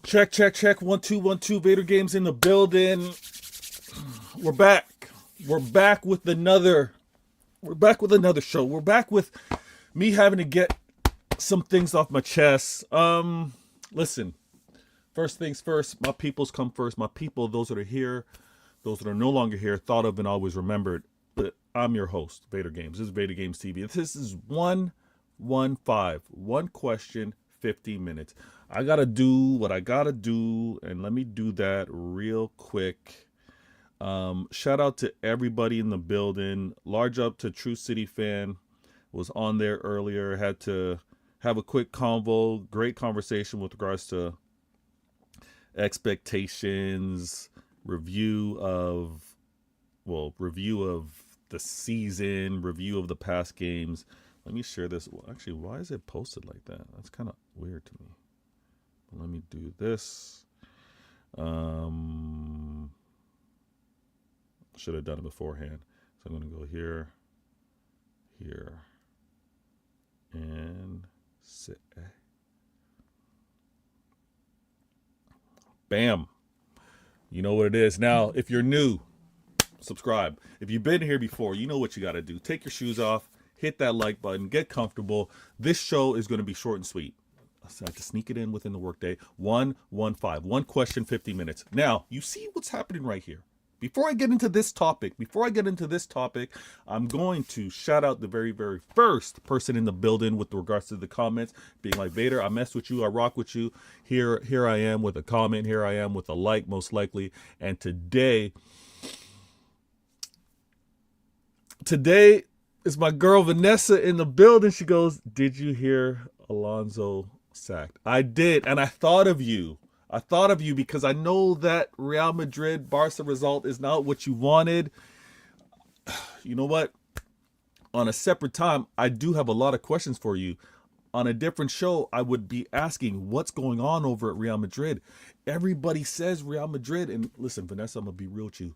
Check, check, check. 1 2 1 2. Vader Games in the building. We're back. We're back with another. We're back with another show. We're back with me having to get some things off my chest. Listen. First things first. My peoples come first. My people, those that are here, those that are no longer here, thought of and always remembered. But I'm your host, Vader Games. This is Vader Games TV. This is 115. One question, 50 minutes. I got to do what I got to do, and let me do that real quick. Shout out to everybody in the building. Large up to True City Fan. Was on there earlier. Had to have a quick convo. Great conversation with regards to expectations, review of the season, review of the past games. Let me share this. Actually, why is it posted like that? That's kind of weird to me. Let me do this. Should have done it beforehand. So I'm going to go here, and sit. Bam. You know what it is. Now, if you're new, subscribe. If you've been here before, you know what you got to do. Take your shoes off, hit that like button, get comfortable. This show is going to be short and sweet. I have to sneak it in within the workday. 115. One question, 50 minutes. Now, you see what's happening right here. Before I get into this topic, I'm going to shout out the very, very first person in the building with regards to the comments, being like, Vader, I mess with you, I rock with you. Here I am with a comment. Here I am with a like, most likely. And today is my girl Vanessa in the building. She goes, did you hear Alonso sacked? I did, and I thought of you. Because I know that Real Madrid Barca result is not what you wanted. You know what? On a separate time, I do have a lot of questions for you. On a different show, I would be asking what's going on over at Real Madrid. Everybody says Real Madrid, and listen, Vanessa, I'm gonna be real with you.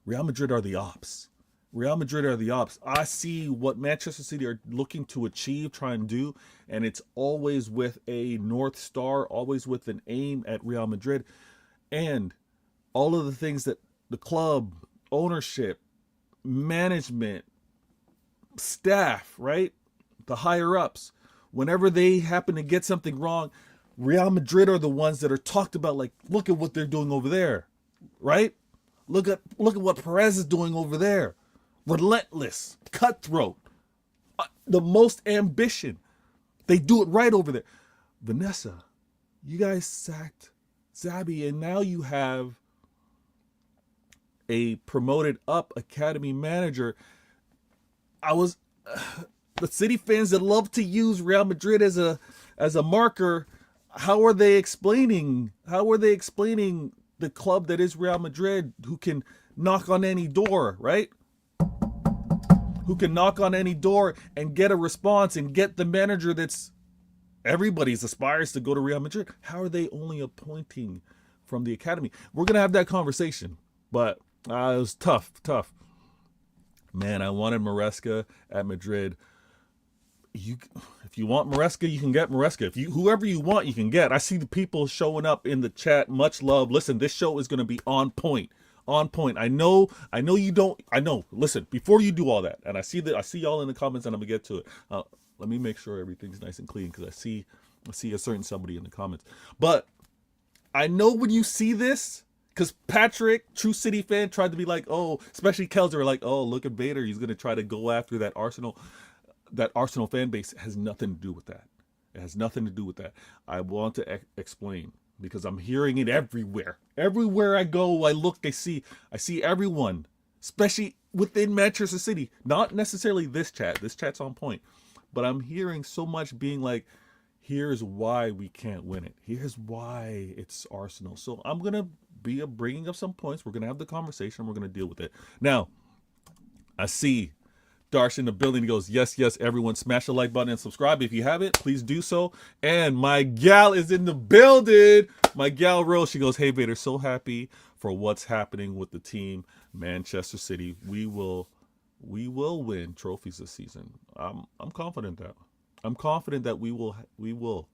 Real Madrid are the ops. I see what Manchester City are looking to achieve, try and do, and it's always with a North Star, always with an aim at Real Madrid. And all of the things that the club, ownership, management, staff, right? The higher ups, whenever they happen to get something wrong, Real Madrid are the ones that are talked about, like, look at what they're doing over there, right? Look at what Perez is doing over there. Relentless, cutthroat, the most ambition. They do it right over there. Vanessa, you guys sacked Zabi, and now you have a promoted up academy manager. The City fans that love to use Real Madrid as a marker. How are they explaining the club that is Real Madrid, who can knock on any door, right? Who can knock on any door and get a response and get the manager that's everybody's aspires to go to Real Madrid? How are they only appointing from the academy? We're going to have that conversation, but it was tough. Man, I wanted Maresca at Madrid. If you want Maresca, you can get Maresca. Whoever you want, you can get. I see the people showing up in the chat. Much love. Listen, this show is going to be on point. I know you don't. I know. Listen, before you do all that, and I see y'all in the comments, and I'm gonna get to it. Let me make sure everything's nice and clean, because I see a certain somebody in the comments. But I know when you see this, because Patrick, True City Fan, tried to be like, oh, especially Kelzer, like, oh, look at Vader, he's gonna try to go after that Arsenal fan base. It has nothing to do with that. I want to explain, because I'm hearing it everywhere. Everywhere I go, I look, I see everyone, especially within Manchester City. Not necessarily this chat. This chat's on point. But I'm hearing so much being like, here's why we can't win it. Here's why it's Arsenal. So I'm going to be bringing up some points. We're going to have the conversation. We're going to deal with it. Now, I see Darsh in the building. He goes, yes, everyone, smash the like button and subscribe. If you haven't, please do so. And my gal is in the building. My gal Rose, she goes, hey Vader, so happy for what's happening with the team, Manchester City. We will win trophies this season. I'm confident that we will.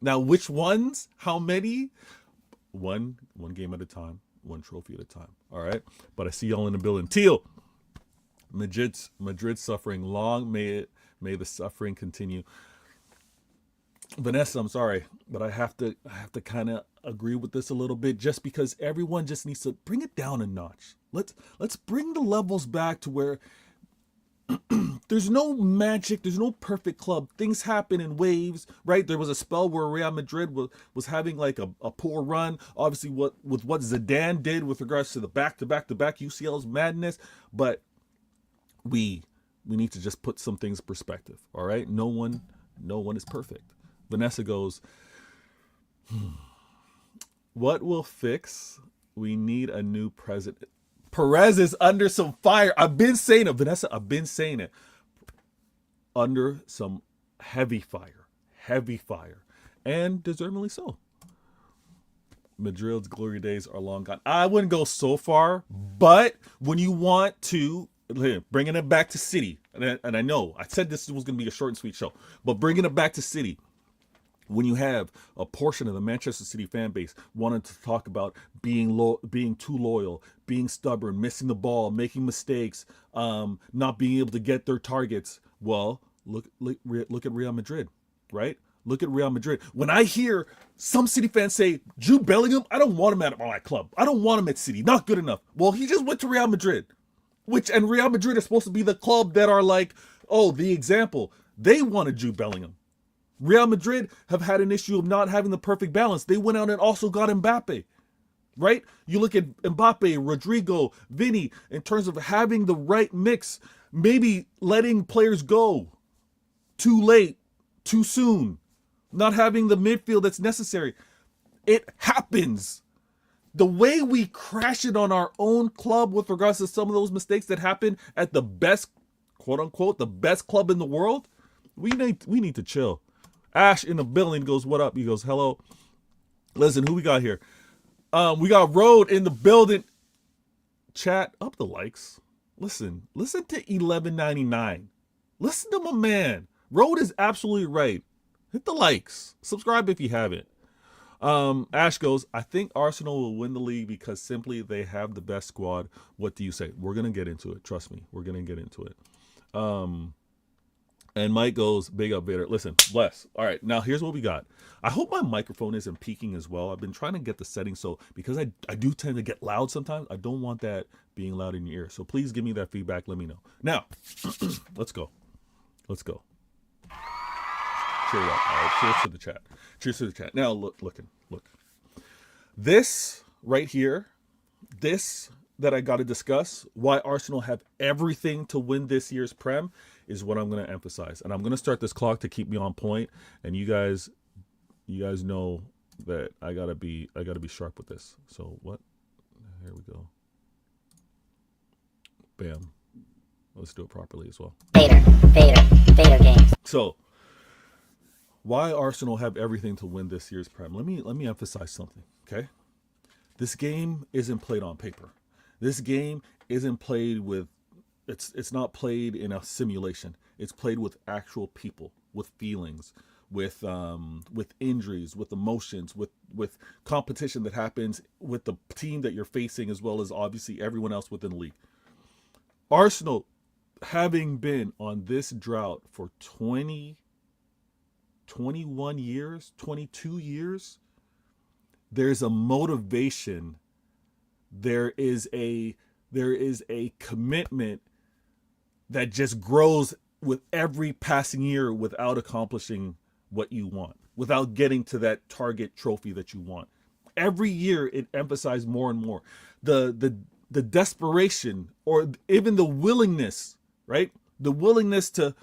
Now, which ones? How many? One game at a time, one trophy at a time. All right. But I see y'all in the building. Teal, Madrid suffering long. May the suffering continue. Vanessa, I'm sorry, but I have to kind of agree with this a little bit, just because everyone just needs to bring it down a notch. Let's bring the levels back to where there's no magic, there's no perfect club. Things happen in waves, right? There was a spell where Real Madrid was having like a poor run. Obviously, what Zidane did with regards to the back-to-back UCL's madness, but we need to just put some things in perspective. All right, no one is perfect. Vanessa goes, what will fix? We need a new president. Perez is under some fire. I've been saying it, Vanessa. I've been saying it. Under some heavy fire, and deservedly so. Madrid's glory days are long gone. I wouldn't go so far, but when you want to, bringing it back to City, and I know I said this was going to be a short and sweet show, but bringing it back to City, when you have a portion of the Manchester City fan base wanting to talk about being too loyal, being stubborn, missing the ball, making mistakes, not being able to get their targets, well, look at Real Madrid, right? Look at Real Madrid. When I hear some City fans say, Jude Bellingham, I don't want him at my club. I don't want him at City. Not good enough. Well, he just went to Real Madrid, and Real Madrid is supposed to be the club that are like, oh, the example. They wanted Jude Bellingham. Real Madrid have had an issue of not having the perfect balance. They went out and also got Mbappe, right? You look at Mbappe, Rodrigo, Vinny, in terms of having the right mix, maybe letting players go too late, too soon, not having the midfield that's necessary. It happens. The way we crash it on our own club with regards to some of those mistakes that happen at the best, quote unquote, the best club in the world, we need to chill. Ash in the building goes, what up? He goes, hello. Listen, who we got here? We got Road in the building. Chat, up the likes. Listen to 1199. Listen to my man. Road is absolutely right. Hit the likes. Subscribe if you haven't. Ash goes, I think Arsenal will win the league because simply they have the best squad. What do you say? We're going to get into it. Trust me. We're going to get into it. And Mike goes, big up, Vader. Listen, bless. All right, now here's what we got. I hope my microphone isn't peaking as well. I've been trying to get the settings, so because I do tend to get loud sometimes, I don't want that being loud in your ear. So please give me that feedback. Let me know. Now, let's go. Cheer it up. All right, cheers to the chat. Cheers to the chat. Now, look. This right here, this that I got to discuss, why Arsenal have everything to win this year's Prem, is what I'm going to emphasize. And I'm going to start this clock to keep me on point. And you guys know that I got to be sharp with this. So what? Here we go. Bam. Let's do it properly as well. Vader games. So, why Arsenal have everything to win this year's Prem? Let me emphasize something, okay? This game isn't played on paper. This game isn't played with, it's not played in a simulation. It's played with actual people, with feelings, with injuries, with emotions, with competition that happens with the team that you're facing, as well as obviously everyone else within the league. Arsenal, having been on this drought for 21 years, 22 years, there's a motivation. There is a commitment that just grows with every passing year without accomplishing what you want, without getting to that target trophy that you want. Every year it emphasizes more and more the desperation, or even the willingness, right? The willingness to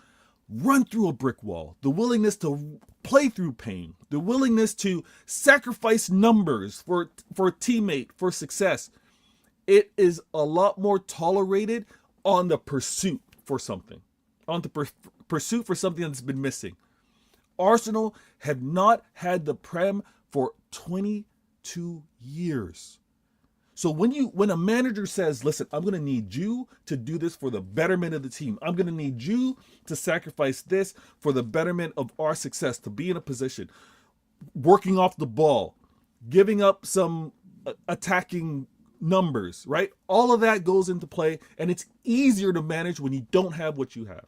run through a brick wall, the willingness to play through pain, the willingness to sacrifice numbers for a teammate, for success. It is a lot more tolerated on the pursuit for something, on the pursuit for something that's been missing. Arsenal have not had the Prem for 22 years. So when a manager says, listen, I'm going to need you to do this for the betterment of the team. I'm going to need you to sacrifice this for the betterment of our success, to be in a position. working off the ball, giving up some attacking numbers, right? All of that goes into play, and it's easier to manage when you don't have what you have.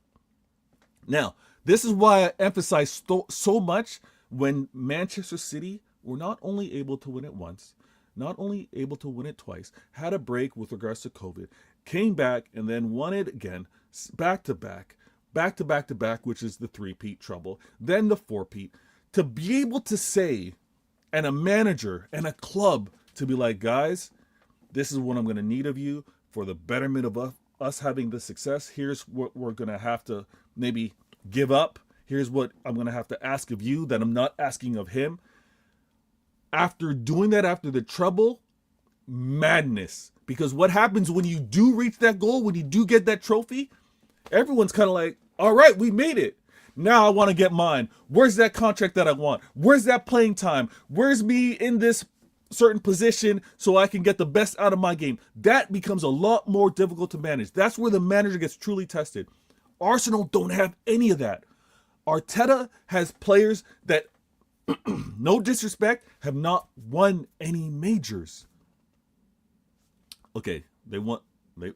Now, this is why I emphasize so much when Manchester City were not only able to win it once, not only able to win it twice, had a break with regards to COVID, came back and then won it again, back to back, back to back to back, which is the three-peat trouble, then the four-peat. To be able to say, and a manager and a club to be like, guys, this is what I'm going to need of you for the betterment of us having the success. Here's what we're going to have to maybe give up. Here's what I'm going to have to ask of you that I'm not asking of him. After doing that, after the trouble, madness. Because what happens when you do reach that goal, when you do get that trophy, everyone's kind of like, all right, we made it. Now I want to get mine. Where's that contract that I want? Where's that playing time? Where's me in this certain position so I can get the best out of my game? That becomes a lot more difficult to manage. That's where the manager gets truly tested. Arsenal don't have any of that. Arteta has players that, no disrespect, have not won any majors. Okay, they won their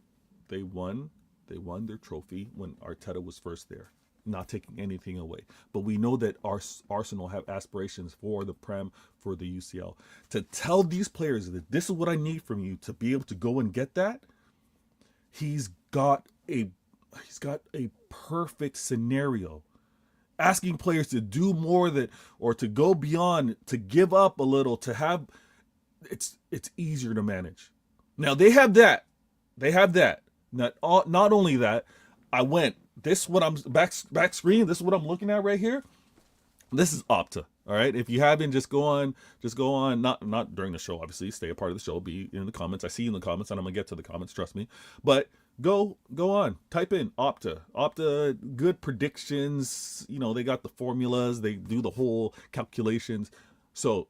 trophy when Arteta was first there. Not taking anything away. But we know that Arsenal have aspirations for the Prem, for the UCL. To tell these players that this is what I need from you to be able to go and get that, he's got a perfect scenario. Asking players to do more that, or to go beyond, to give up a little, to have, it's easier to manage. Now they have that. Not only that, I went. This what I'm back screen. This is what I'm looking at right here. This is Opta. All right. If you haven't, just go on. Not during the show, obviously. Stay a part of the show. Be in the comments. I see you in the comments, and I'm gonna get to the comments. Trust me. But go on. Type in Opta. Opta. Good predictions. You know, they got the formulas. They do the whole calculations. So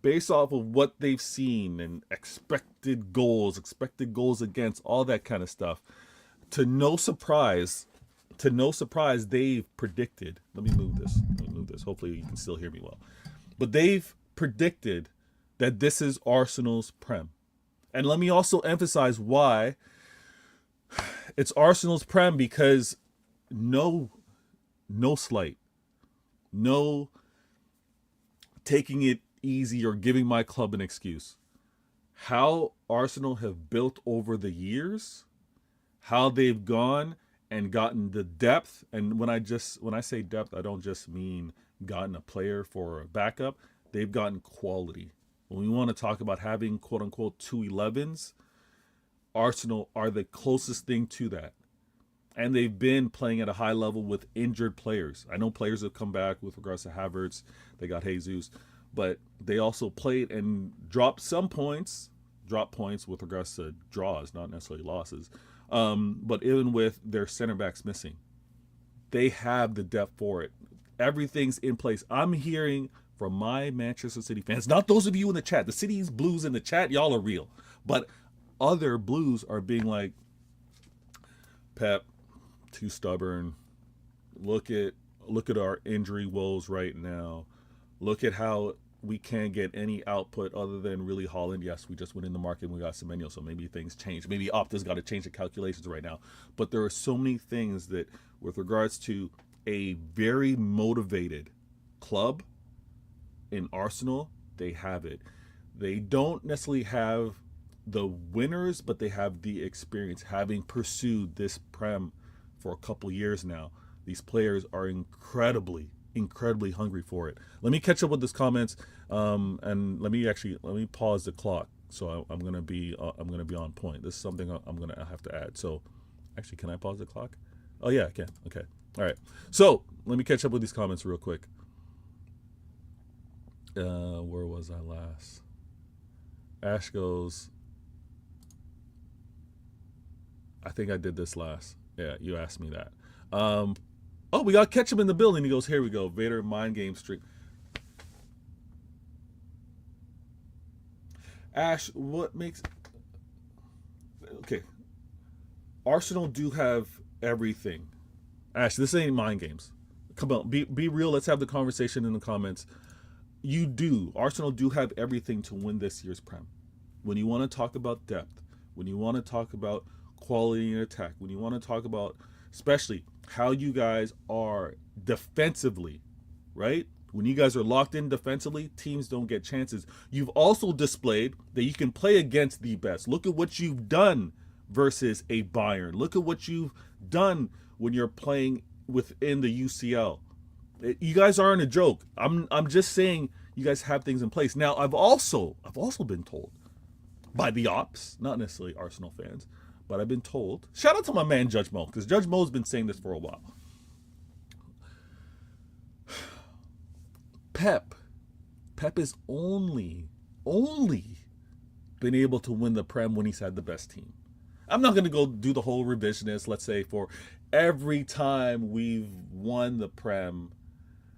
based off of what they've seen and expected goals against, all that kind of stuff, to no surprise, they've predicted. Let me move this. Hopefully you can still hear me well. But they've predicted that this is Arsenal's Prem. And let me also emphasize why it's Arsenal's Prem, because no slight, no taking it easy or giving my club an excuse. How Arsenal have built over the years, how they've gone and gotten the depth. And when I say depth, I don't just mean gotten a player for a backup. They've gotten quality. When we want to talk about having quote unquote 211s, Arsenal are the closest thing to that. And they've been playing at a high level with injured players. I know players have come back with regards to Havertz. They got Jesus. But they also played and dropped points with regards to draws, not necessarily losses. But even with their center backs missing, they have the depth for it. Everything's in place. I'm hearing from my Manchester City fans, not those of you in the chat. The City's Blues in the chat, y'all are real. But other Blues are being like, Pep, too stubborn. Look at our injury woes right now. Look at how we can't get any output other than really Holland. Yes, we just went in the market and we got Semenyo, so maybe things change. Maybe Opta's got to change the calculations right now. But there are so many things that, with regards to a very motivated club in Arsenal, they have it. They don't necessarily have the winners, but they have the experience, having pursued this Prem for a couple years now. These players are incredibly hungry for it. Let me catch up with this comments, and let me pause the clock. So I'm gonna be on point. This is something I'm gonna have to add. So, actually, can I pause the clock? Oh yeah, I can. Okay, all right. So let me catch up with these comments real quick. Where was I last? Ash goes, I think I did this last. Yeah, you asked me that. Oh, we got Ketchup in the building. He goes, here we go. Vader mind game streak. Ash, what makes... Okay. Arsenal do have everything. Ash, this ain't mind games. Come on, be real. Let's have the conversation in the comments. Arsenal do have everything to win this year's Prem. When you want to talk about depth, when you want to talk about quality in attack, when you want to talk about especially how you guys are defensively, right? When you guys are locked in defensively, teams don't get chances. You've also displayed that you can play against the best. Look at what you've done versus a Bayern. Look at what you've done when you're playing within the UCL. You guys aren't a joke. I'm just saying you guys have things in place. Now, I've also been told by the ops, not necessarily Arsenal fans, but I've been told. Shout out to my man Judge Mo, because Judge Mo's been saying this for a while. Pep is only been able to win the Prem when he's had the best team. I'm not going to go do the whole revisionist, let's say, for every time we've won the Prem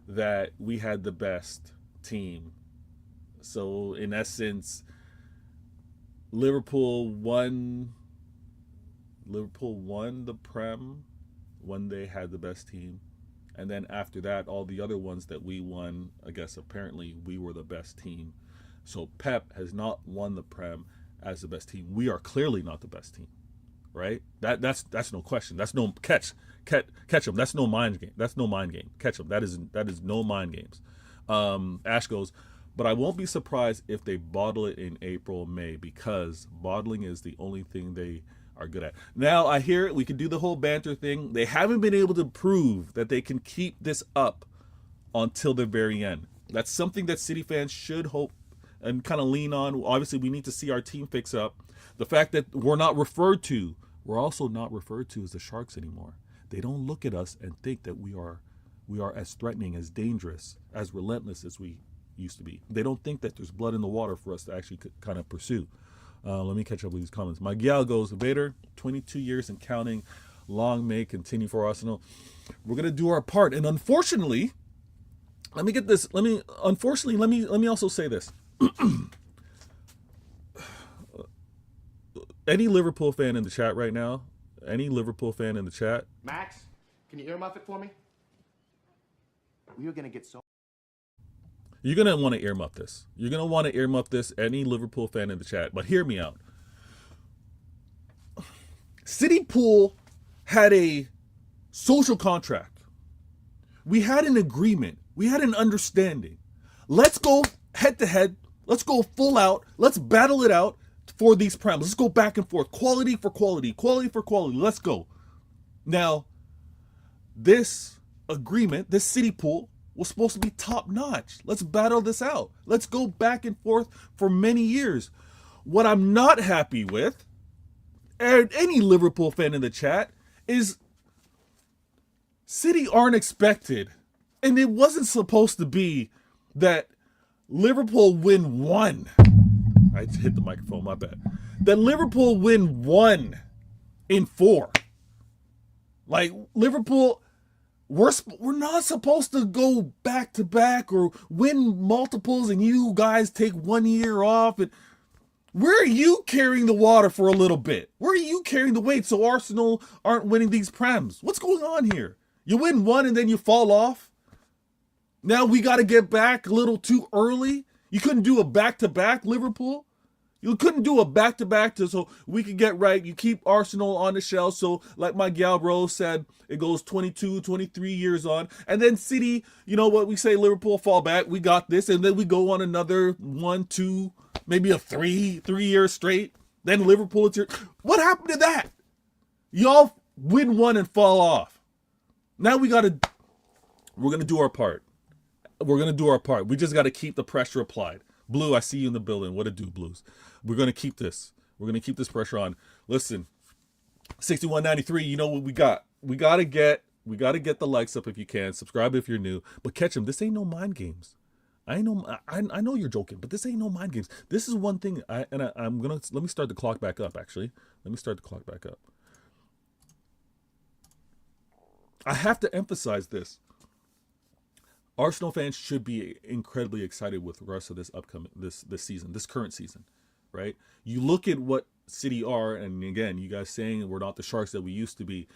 that we had the best team. So in essence, Liverpool won the Prem when they had the best team. And then after that, all the other ones that we won, I guess apparently we were the best team. So Pep has not won the Prem as the best team. We are clearly not the best team, right? That's no question. That's no catch them. That's no mind game. That's no mind game. Catch them. That is no mind games. Ash goes, but I won't be surprised if they bottle it in April, May, because bottling is the only thing they are good at. Now, I hear it. We can do the whole banter thing. They haven't been able to prove that they can keep this up until the very end. That's something that City fans should hope and kind of lean on. Obviously, we need to see our team fix up. The fact that we're also not referred to as the Sharks anymore. They don't look at us and think that we are as threatening, as dangerous, as relentless as we used to be. They don't think that there's blood in the water for us to actually kind of pursue. Let me catch up with these comments. Miguel goes, Vader, 22 years and counting. Long may continue for Arsenal. We're going to do our part. And unfortunately, let me also say this. Any Liverpool fan in the chat right now? Any Liverpool fan in the chat? Max, can you earmuff it for me? We are going to get so... You're going to want to earmuff this. You're going to want to earmuff this, any Liverpool fan in the chat. But hear me out. City Pool had a social contract. We had an agreement. We had an understanding. Let's go head to head. Let's go full out. Let's battle it out for these Prem. Let's go back and forth. Quality for quality. Quality for quality. Let's go. Now, this agreement, this City Pool, was supposed to be top notch. Let's battle this out. Let's go back and forth for many years. What I'm not happy with, and any Liverpool fan in the chat, is City aren't expected. And it wasn't supposed to be that Liverpool win one. I hit the microphone, my bad. That Liverpool win 1 in 4. Like, Liverpool... We're not supposed to go back to back or win multiples and you guys take 1 year off. And where are you carrying the water for a little bit? Where are you carrying the weight so Arsenal aren't winning these Prems? What's going on here? You win 1 and then you fall off? Now we got to get back a little too early? You couldn't do a back-to-back, Liverpool? You couldn't do a back-to-back so we could get right. You keep Arsenal on the shelf. So like my gal bro said, it goes 22, 23 years on. And then City, you know what we say, Liverpool fall back. We got this. And then we go on another 1, 2, maybe a 3 years straight. Then Liverpool, it's your... What happened to that? Y'all win 1 and fall off. Now we're going to do our part. We're going to do our part. We just got to keep the pressure applied. Blue, I see you in the building. What to do, Blues? We're going to keep this. We're going to keep this pressure on. Listen, 6193, you know what we got? We got to get the likes up if you can. Subscribe if you're new. But catch them. This ain't no mind games. I know you're joking, but this ain't no mind games. This is one thing. Let me start the clock back up, actually. Let me start the clock back up. I have to emphasize this. Arsenal fans should be incredibly excited with regards to this season, this current season, right? You look at what City are, and again, you guys saying we're not the Sharks that we used to be.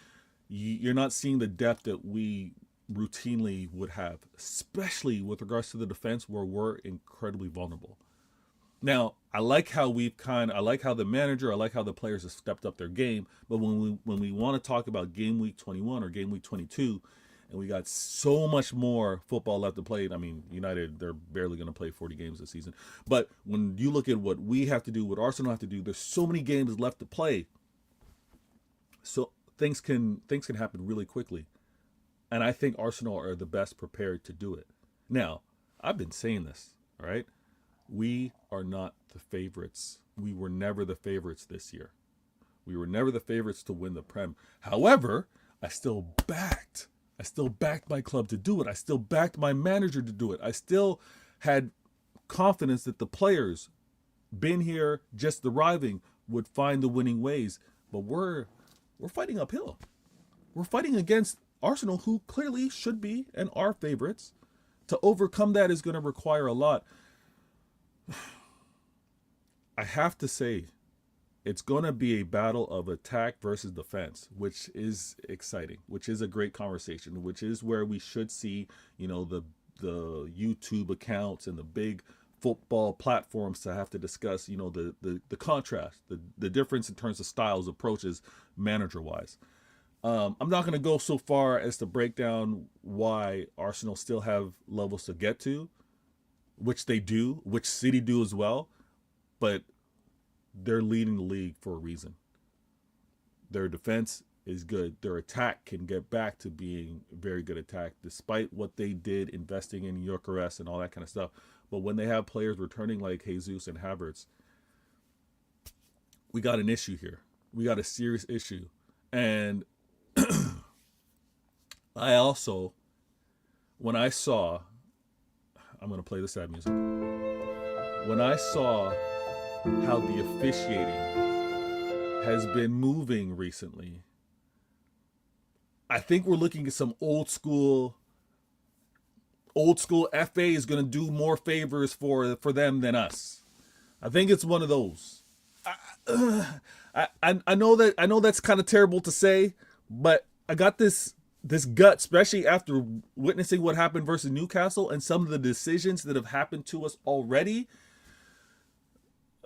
You're not seeing the depth that we routinely would have, especially with regards to the defense where we're incredibly vulnerable. Now, I like how I like how the manager, I like how the players have stepped up their game. But when we want to talk about game week 21 or game week 22, and we got so much more football left to play. I mean, United, they're barely going to play 40 games this season. But when you look at what we have to do, what Arsenal have to do, there's so many games left to play. So things can happen really quickly. And I think Arsenal are the best prepared to do it. Now, I've been saying this, all right? We are not the favorites. We were never the favorites this year. We were never the favorites to win the Prem. However, I still backed my club to do it. I still backed my manager to do it. I still had confidence that the players, been here, just arriving, would find the winning ways. But we're fighting uphill. We're fighting against Arsenal, who clearly should be and are favorites. To overcome that is going to require a lot. I have to say, it's going to be a battle of attack versus defense, which is exciting, which is a great conversation, which is where we should see, the YouTube accounts and the big football platforms to have to discuss, the contrast, the difference in terms of styles, approaches, manager-wise. I'm not going to go so far as to break down why Arsenal still have levels to get to, which they do, which City do as well, but they're leading the league for a reason. Their defense is good. Their attack can get back to being very good attack, despite what they did investing in Gyökeres and all that kind of stuff. But when they have players returning like Jesus and Havertz, we got an issue here. We got a serious issue. And I also, when I saw, I'm going to play the sad music. When I saw how the officiating has been moving recently, I think we're looking at some old school FA is going to do more favors for them than us. I think it's one of those. I know that's kind of terrible to say, but I got this gut, especially after witnessing what happened versus Newcastle and some of the decisions that have happened to us already.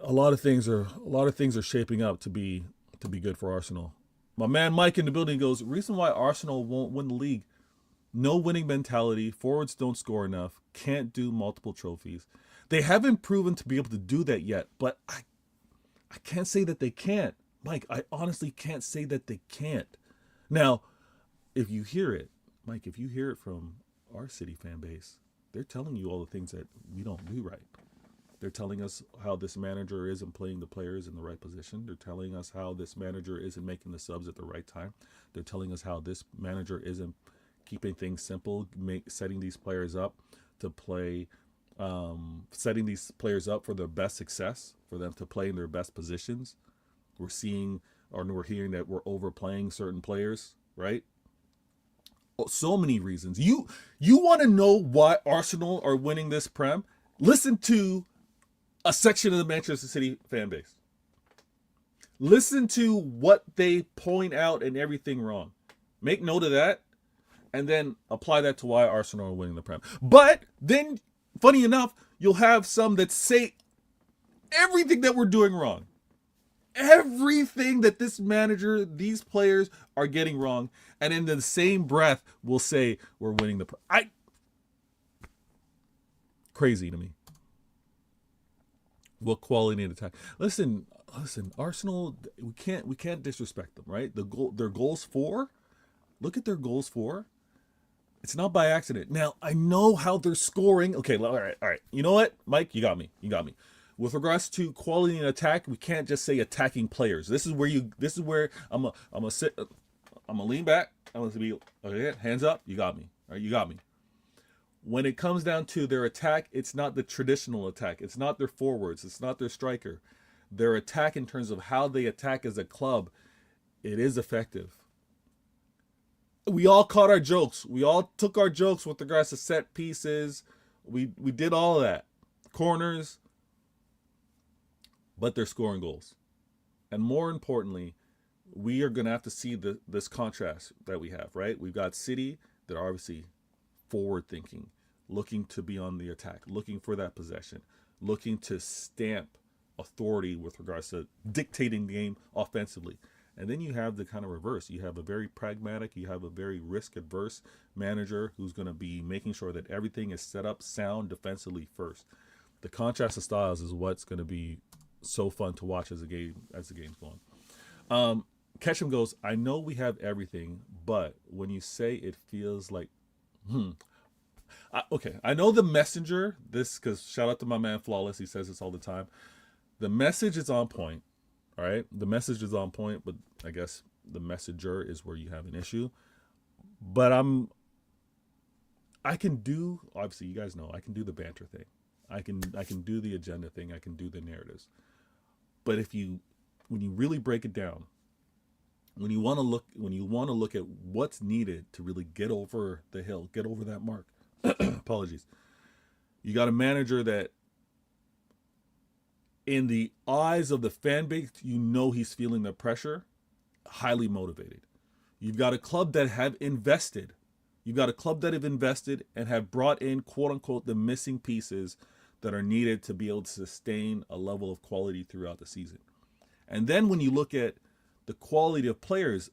A lot of things are shaping up to be good for Arsenal. My man Mike in the building goes, reason why Arsenal won't win the league: no winning mentality, forwards don't score enough, can't do multiple trophies. They haven't proven to be able to do that yet, but I can't say that they can't. Mike, I honestly can't say that they can't. Now, if you hear it from our City fan base, they're telling you all the things that we don't do right. They're telling us how this manager isn't playing the players in the right position. They're telling us how this manager isn't making the subs at the right time. They're telling us how this manager isn't keeping things simple, setting these players up to play, setting these players up for their best success, for them to play in their best positions. We're hearing that we're overplaying certain players, right? So many reasons. You want to know why Arsenal are winning this Prem? Listen to a section of the Manchester City fan base. Listen to what they point out and everything wrong. Make note of that, and then apply that to why Arsenal are winning the Prem. But then, funny enough, you'll have some that say everything that we're doing wrong. Everything that this manager, these players are getting wrong, and in the same breath will say we're winning the Prem. Crazy to me. What quality and attack? Listen, Arsenal, we can't disrespect them, right? Their goals for, look at their goals for. It's not by accident. Now, I know how they're scoring. Okay, all right. You know what, Mike? You got me. With regards to quality and attack, we can't just say attacking players. This is where I'm gonna sit. I'm gonna lean back. I'm gonna be okay. Hands up. You got me. All right, you got me. When it comes down to their attack, it's not the traditional attack. It's not their forwards. It's not their striker. Their attack in terms of how they attack as a club, it is effective. We all caught our jokes. We all took our jokes with regards to set pieces. We did all of that. Corners. But they're scoring goals. And more importantly, we are going to have to see this contrast that we have, right? We've got City they're obviously forward thinking, looking to be on the attack, looking for that possession, looking to stamp authority with regards to dictating the game offensively. And then you have the kind of reverse. You have a very pragmatic, you have a very risk adverse manager who's going to be making sure that everything is set up sound defensively first. The contrast of styles is what's going to be so fun to watch as the game's going. Ketchum goes, I know we have everything, but when you say it feels like, okay, I know the messenger, because shout out to my man Flawless, he says this all the time. The message is on point, all right? The message is on point, but I guess the messenger is where you have an issue. But I can do, obviously you guys know, I can do the banter thing. I can do the agenda thing. I can do the narratives. But when you really break it down, when you want to look at what's needed to really get over the hill, get over that mark, apologies, you got a manager that in the eyes of the fan base, he's feeling the pressure, highly motivated. You've got a club that have invested. You've got a club that have invested and have brought in, quote unquote, the missing pieces that are needed to be able to sustain a level of quality throughout the season. And then when you look at the quality of players,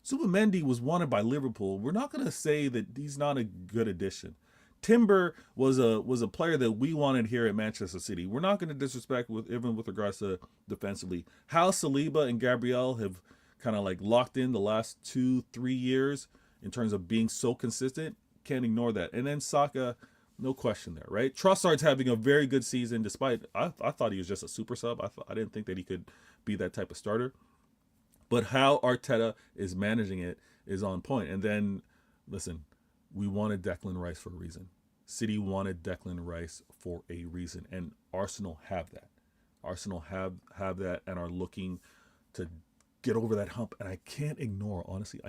Zubimendi was wanted by Liverpool. We're not going to say that he's not a good addition. Timber was a player that we wanted here at Manchester City. We're not going to disrespect even with regards to defensively. How Saliba and Gabriel have kind of like locked in the last 2-3 years in terms of being so consistent, can't ignore that. And then Saka, no question there, right? Trossard's having a very good season, despite I thought he was just a super sub. I didn't think that he could be that type of starter. But how Arteta is managing it is on point. And then, listen, we wanted Declan Rice for a reason. City wanted Declan Rice for a reason, and Arsenal have that. Arsenal have that and are looking to get over that hump. And I can't ignore, honestly,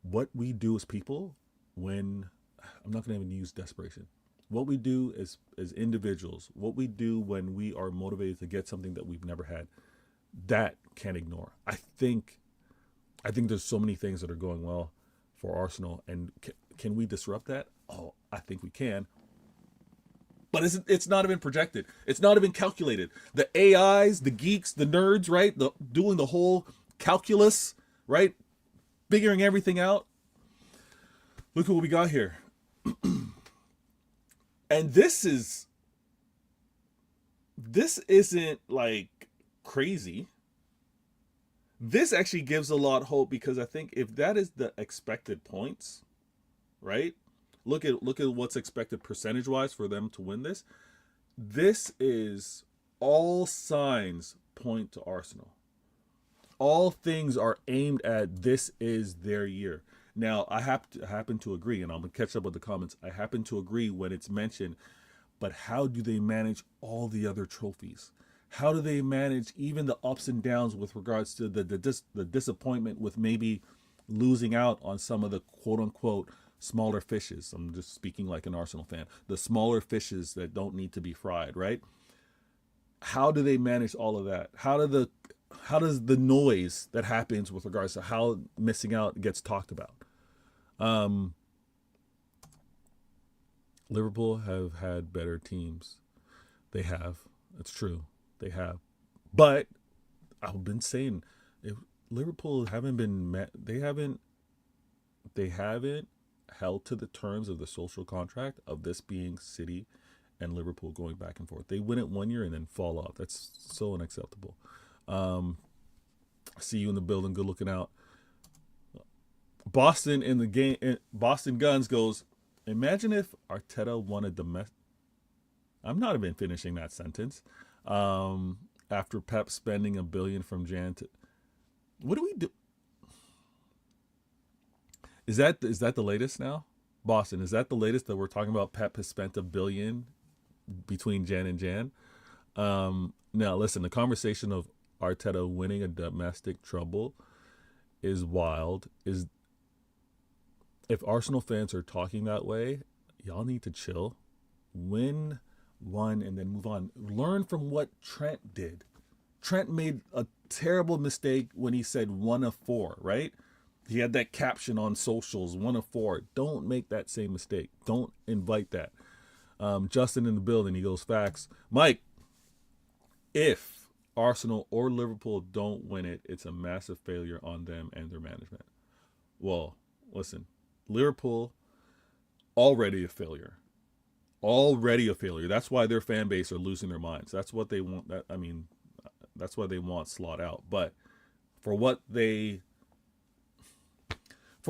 what we do as people when, I'm not going to even use desperation. What we do as individuals, what we do when we are motivated to get something that we've never had, that can't ignore. I think there's so many things that are going well for Arsenal, and can we disrupt that? Oh, I think we can. But it's not even projected. It's not even calculated. The AIs, the geeks, the nerds, right? Doing the whole calculus, right? Figuring everything out. Look at what we got here. And this isn't like crazy. This actually gives a lot of hope, because I think if that is the expected points, right? Look at what's expected percentage-wise for them to win this. This is all signs point to Arsenal. All things are aimed at this is their year. Now, I happen to agree, and I'm going to catch up with the comments. I happen to agree when it's mentioned, but how do they manage all the other trophies? How do they manage even the ups and downs with regards to the disappointment with maybe losing out on some of the quote-unquote smaller fishes? I'm just speaking like an Arsenal fan. The smaller fishes that don't need to be fried, right? How do they manage all of that? How does the noise that happens with regards to how missing out gets talked about? Liverpool have had better teams. They have. It's true. They have. But I've been saying, if Liverpool they haven't held to the terms of the social contract of this being City and Liverpool going back and forth. They win it 1 year and then fall off. That's so unacceptable. See you in the building. Good looking out. Boston in the game. Boston Guns goes, imagine if Arteta won a domestic. I'm not even finishing that sentence. After Pep spending $1 billion from Jan to, what do we do? Is that the latest now? Boston, is that the latest that we're talking about? Pep has spent $1 billion between Jan and Jan. Now listen, the conversation of Arteta winning a domestic trouble is wild. If Arsenal fans are talking that way, y'all need to chill. Win one and then move on. Learn from what Trent did. Trent made a terrible mistake when he said 1 of 4, right? He had that caption on socials, 1 of 4. Don't make that same mistake. Don't invite that. Justin in the building, he goes, facts. Mike, if Arsenal or Liverpool don't win it, it's a massive failure on them and their management. Well, listen, Liverpool, already a failure. Already a failure. That's why their fan base are losing their minds. That's what they want. That's why they want Slot out. But for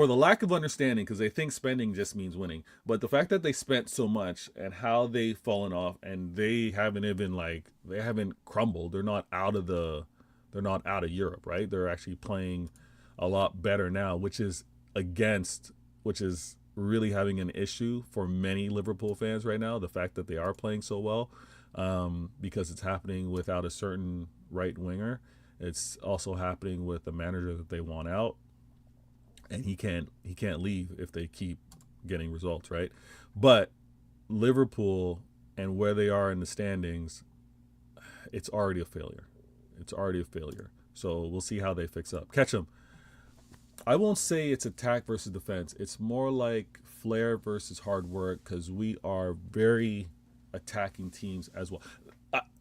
the lack of understanding, because they think spending just means winning, but the fact that they spent so much and how they've fallen off, and they haven't crumbled. They're not out of Europe, right? They're actually playing a lot better now, which is really having an issue for many Liverpool fans right now. The fact that they are playing so well, because it's happening without a certain right winger. It's also happening with the manager that they want out, and he can't leave if they keep getting results, right? But Liverpool and where they are in the standings, it's already a failure. It's already a failure. So we'll see how they fix up. Catch them. I won't say it's attack versus defense. It's more like flair versus hard work, because we are very attacking teams as well.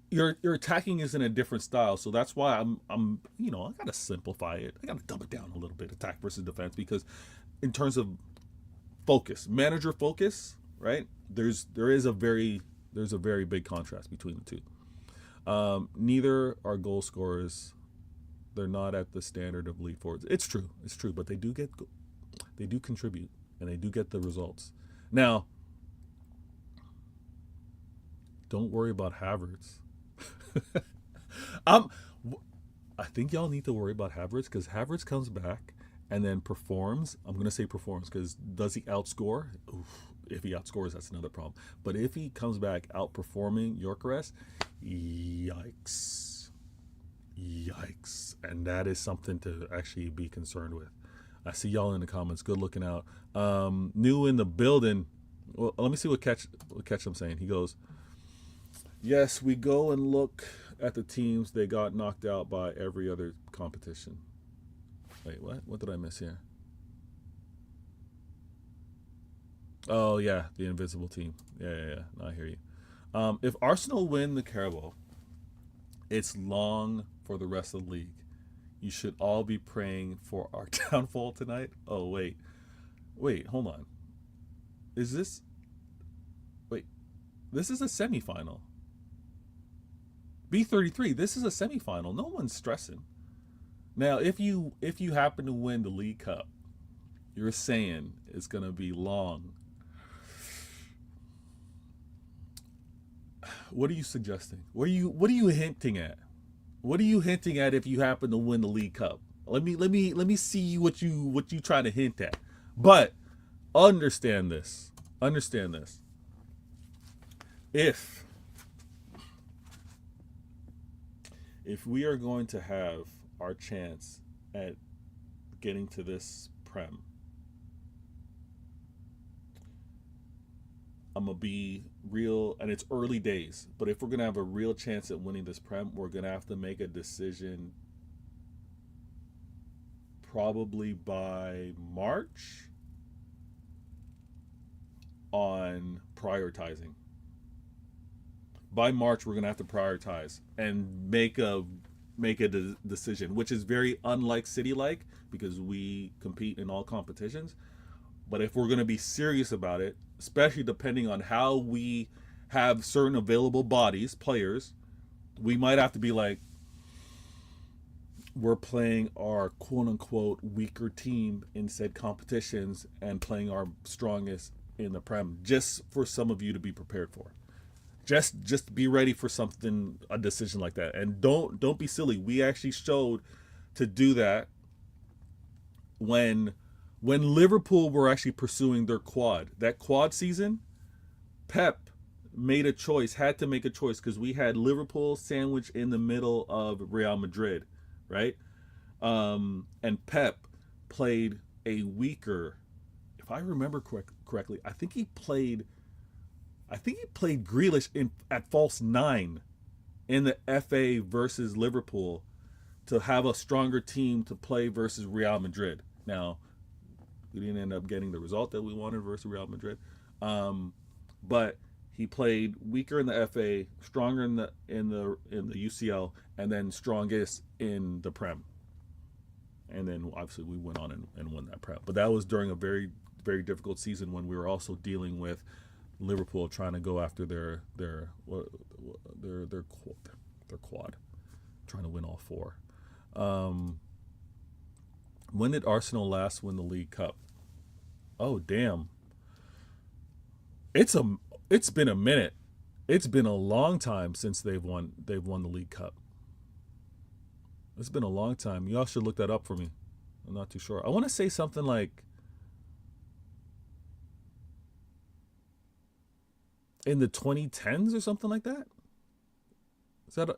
Your attacking is in a different style, so that's why I'm I gotta simplify it. I gotta dumb it down a little bit, attack versus defense, because in terms of focus, manager focus, right? There is a very big contrast between the two. Neither are goal scorers. They're not at the standard of elite forwards. It's true, but they do contribute, and they do get the results. Now, don't worry about Havertz. I think y'all need to worry about Havertz, because Havertz comes back and then performs. I'm going to say performs, because does he outscore? Oof, if he outscores, that's another problem. But if he comes back outperforming Gyökeres, yikes. And that is something to actually be concerned with. I see y'all in the comments. Good looking out. New in the building. Well, let me see what catch I'm saying. He goes, yes, we go and look at the teams. They got knocked out by every other competition. Wait, what? What did I miss here? Oh, yeah, the invisible team. Yeah. No, I hear you. If Arsenal win the Carabao, it's long for the rest of the league. You should all be praying for our downfall tonight. Oh, wait, hold on. This is a semifinal. B33, this is a semifinal. No one's stressing. Now, if you happen to win the League Cup, you're saying it's going to be long. What are you suggesting? What are you hinting at? What are you hinting at if you happen to win the League Cup? Let me see what you try to hint at. But understand this. If we are going to have our chance at getting to this Prem, I'm going to be real, and it's early days, but if we're going to have a real chance at winning this Prem, we're going to have to make a decision probably by March on prioritizing. By March, we're going to have to prioritize and make a decision, which is very unlike City-like, because we compete in all competitions. But if we're going to be serious about it, especially depending on how we have certain available bodies, players, we might have to be like, we're playing our quote-unquote weaker team in said competitions and playing our strongest in the Prem, just for some of you to be prepared for. Just be ready for something, a decision like that. And don't be silly. We actually showed to do that when Liverpool were actually pursuing their quad. That quad season, Pep had to make a choice, because we had Liverpool sandwiched in the middle of Real Madrid, right? And Pep played a weaker, if I remember correctly, I think he played Grealish at false 9 in the FA versus Liverpool to have a stronger team to play versus Real Madrid. Now, We didn't end up getting the result that we wanted versus Real Madrid. But he played weaker in the FA, stronger in the UCL, and then strongest in the Prem. And then obviously we went on and won that Prem. But that was during a very, very difficult season when we were also dealing with Liverpool trying to go after their quad, trying to win all four. When did Arsenal last win the League Cup? Oh damn! It's been a minute. It's been a long time since they've won the League Cup. It's been a long time. Y'all should look that up for me. I'm not too sure. I want to say something like in the 2010s or something like that.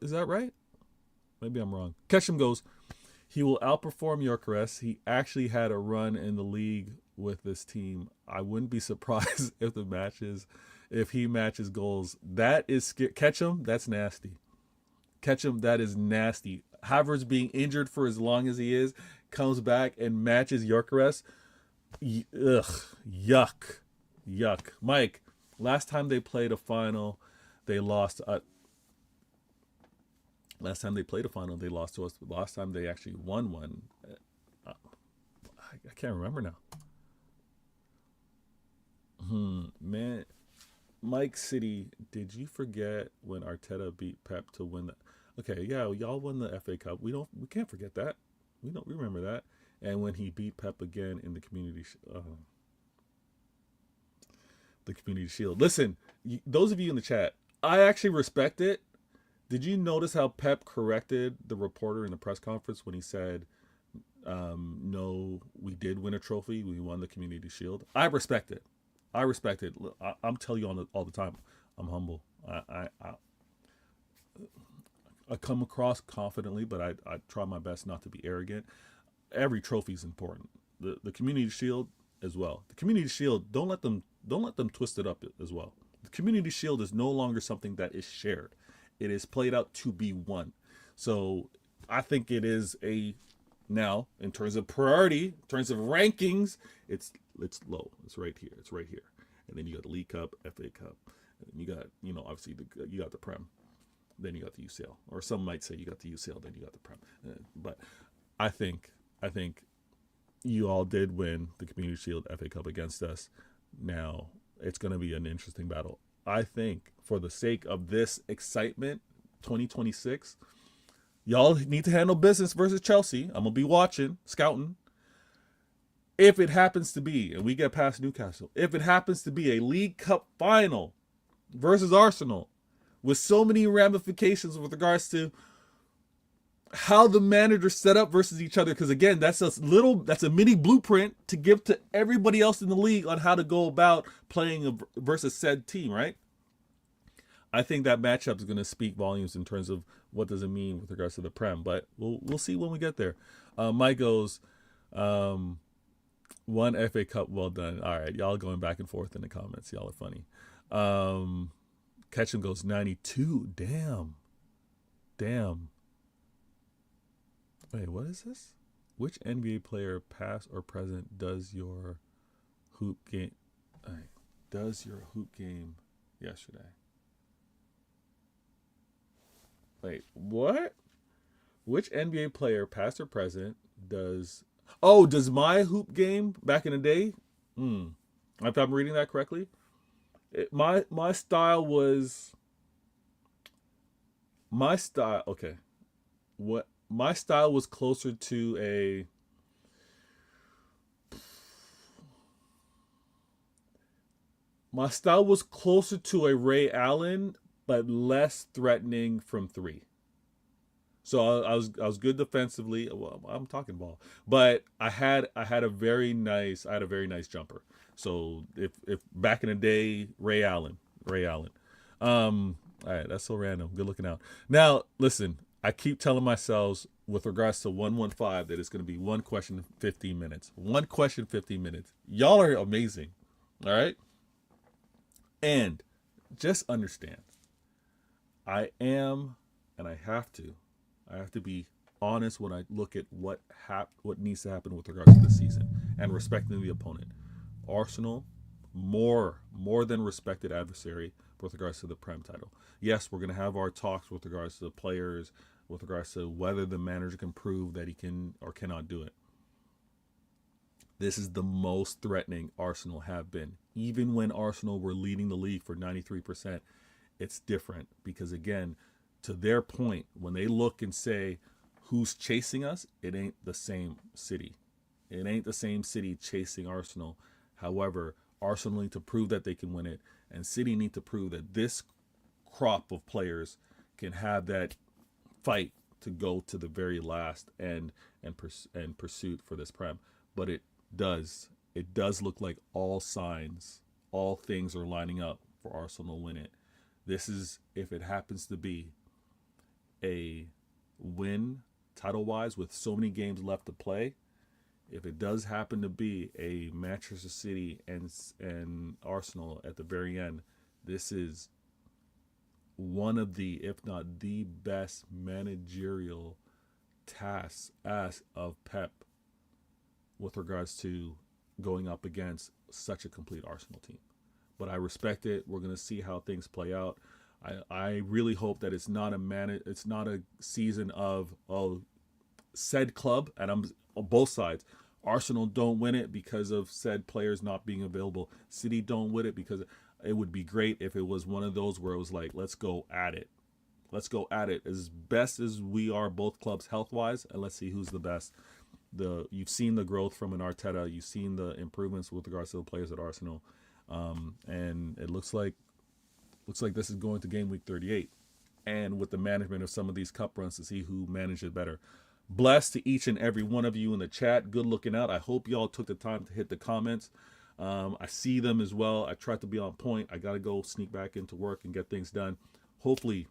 Is that right? Maybe I'm wrong. Ketchum goes, he will outperform Gyökeres. He actually had a run in the league with this team. I wouldn't be surprised if he matches goals. That is Ketchum. That's nasty. Ketchum, that is nasty. Havertz being injured for as long as he is, comes back and matches Gyökeres. Ugh, yuck. Mike, last time they played a final, they lost. Last time they played a final, they lost to us. Last time they actually won one, I can't remember now. Man, Mike City, did you forget when Arteta beat Pep to win the? Okay, yeah, y'all won the FA Cup. We can't forget that. We remember that. And when he beat Pep again in the Community Shield. Listen, those of you in the chat, I actually respect it. Did you notice how Pep corrected the reporter in the press conference when he said, no, we did win a trophy. We won the Community Shield. I respect it. I'm telling you all the time. I'm humble. I come across confidently, but I try my best not to be arrogant. Every trophy is important. The Community Shield as well. The Community Shield, don't let them twist it up as well. The Community Shield is no longer something that is shared. It is played out to be won. So I think it is now in terms of priority, in terms of rankings, it's low. It's right here. And then you got the League Cup, FA Cup, and you got obviously you got the Prem, then you got the UCL, or some might say you got the UCL, then you got the Prem. But I think you all did win the Community Shield, FA Cup against us. Now it's going to be an interesting battle. I think for the sake of this excitement, 2026, y'all need to handle business versus Chelsea. I'm going to be watching, scouting. If it happens to be, and we get past Newcastle, if it happens to be a League Cup final versus Arsenal with so many ramifications with regards to how the managers set up versus each other, because again, that's a mini blueprint to give to everybody else in the league on how to go about playing versus said team, right? I think that matchup is going to speak volumes in terms of what does it mean with regards to the Prem, but we'll see when we get there. Mike goes, one FA Cup, well done. All right, y'all going back and forth in the comments. Y'all are funny. Ketchum goes 92. Damn. Wait, what is this? Which NBA player, past or present, does your hoop game yesterday? Wait, what? Which NBA player, past or present, does my hoop game back in the day? If I'm reading that correctly, my style was okay. What my style was closer to a Ray Allen, but less threatening from three. So I was good defensively. Well, I'm talking ball, but I had a very nice jumper. So if back in the day, Ray Allen. All right, that's so random. Good looking out. Now listen, I keep telling myself with regards to 115 that it's going to be one question 15 minutes. One question 15 minutes. Y'all are amazing. All right, and just understand, I am, and I have to be honest when I look at what needs to happen with regards to the season and respecting the opponent. Arsenal, more than respected adversary with regards to the Prem title. Yes, we're going to have our talks with regards to the players, with regards to whether the manager can prove that he can or cannot do it. This is the most threatening Arsenal have been. Even when Arsenal were leading the league for 93%, it's different because, again, to their point, when they look and say, who's chasing us, it ain't the same city. It ain't the same city chasing Arsenal. However, Arsenal need to prove that they can win it, and City need to prove that this crop of players can have that fight to go to the very last and pursuit for this Prem. But it does look like all signs, all things are lining up for Arsenal to win it. This is, if it happens to be a win title-wise with so many games left to play, if it does happen to be a Manchester City and Arsenal at the very end, this is one of the, if not the best managerial tasks of Pep with regards to going up against such a complete Arsenal team. But I respect it. We're going to see how things play out. I really hope that it's not a season of said club, and I'm on both sides. Arsenal don't win it because of said players not being available. City don't win it because it would be great if it was one of those where it was like, let's go at it. Let's go at it as best as we are, both clubs health-wise, and let's see who's the best. You've seen the growth from an Arteta. You've seen the improvements with regards to the players at Arsenal, and it looks like this is going to game week 38, and with the management of some of these cup runs to see who manages better. Blessed to each and every one of you in the chat. Good looking out. I hope y'all took the time to hit the comments. I see them as well. I tried to be on point. I got to go sneak back into work and get things done. Hopefully,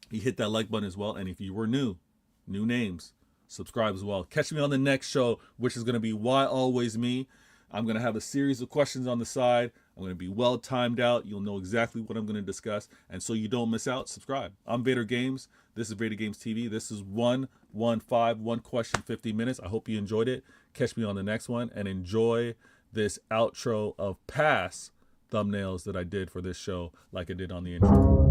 you hit that like button as well. And if you were new names, subscribe as well. Catch me on the next show, which is going to be Why Always Me. I'm going to have a series of questions on the side. I'm going to be well timed out. You'll know exactly what I'm going to discuss. And so you don't miss out, subscribe. I'm Vader Games. This is Vader Games TV. This is 115, one question, 50 minutes. I hope you enjoyed it. Catch me on the next one and enjoy this outro of past thumbnails that I did for this show like I did on the intro.